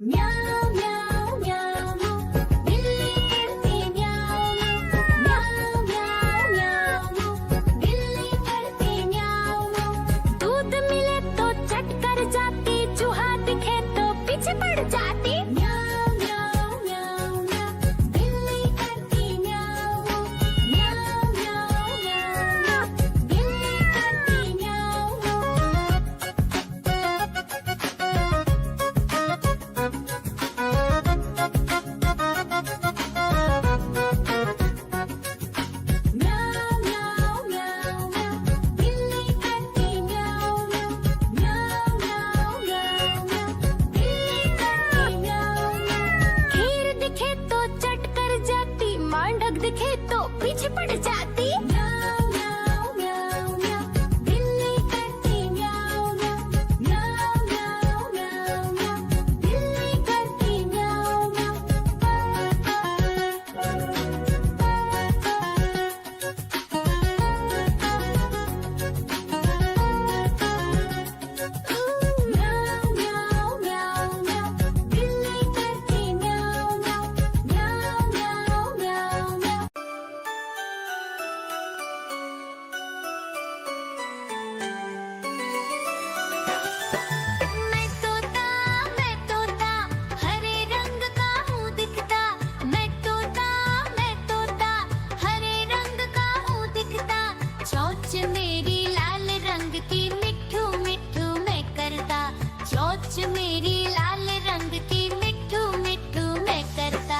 म्याऊं म्याऊं म्याऊं बिल्ली करती म्याऊं म्याऊं म्याऊं म्याऊं बिल्ली करती म्याऊं। दूध मिले तो चट कर जाती, चूहा दिखे तो पीछे पड़ जाती। म्याऊं म्याऊं म्याऊं म्याऊं बिल्ली करती म्याऊं म्याऊं म्याऊं म्याऊं बिल्ली करती म्याऊं। म्याऊं म्याऊं म्याऊं म्याऊं बिल्ली करती म्याऊं म्याऊं म्याऊं म्याऊं म्याऊं बिल्ली करती म्याऊं। खीर दिखे तो चट कर जाती, मांडक दिखे तो पीछे पड़ जाती। म्याऊं म्याऊं म्याऊं म्याऊं बिल्ली करती म्याऊं म्याऊं म्याऊं म्याऊं म्याऊं म्याऊं बिल्ली करती म्याऊं म्याऊं म्याऊं म्याऊं म्याऊं बिल्ली करती म्याऊं म्याऊं म्याऊं म्याऊं म्याऊं म्याऊं। मैं तोता हरे रंग का हूँ दिखता। मैं तोता हरे रंग का हूँ दिखता। चोंच मेरी लाल रंग की मिट्ठू मिट्ठू मैं करता। चोंच मेरी लाल रंग की मिट्ठू मिट्ठू मैं करता।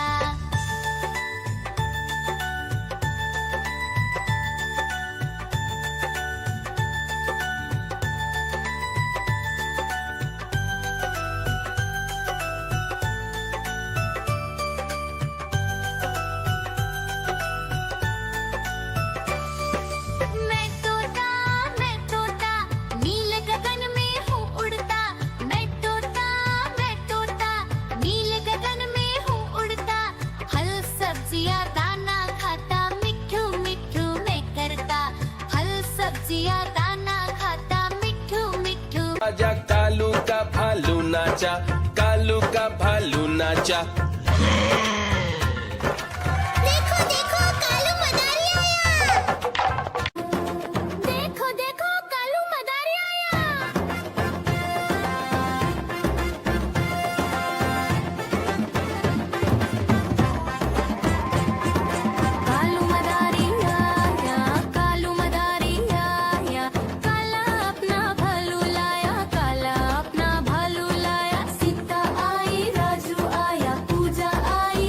मैं तोता नील गगन में हूँ उड़ता। मैं तोता नील गगन में हूँ उड़ता। फल सब्जियाँ दाना खाता, मिट्ठू मिट्ठू मैं करता। फल सब्जियाँ दाना खाता, मिट्ठू मिट्ठू। आजा कालू का भालू नाचा, कालू का भालू नाचा। देखो देखो कालू मदारी आया। देखो देखो कालू मदारी आया। कालू मदारी आया, कालू मदारी आया। काला अपना भालू लाया, काला अपना भालू लाया। सीता आई, राजू आया, पूजा आई,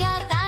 आता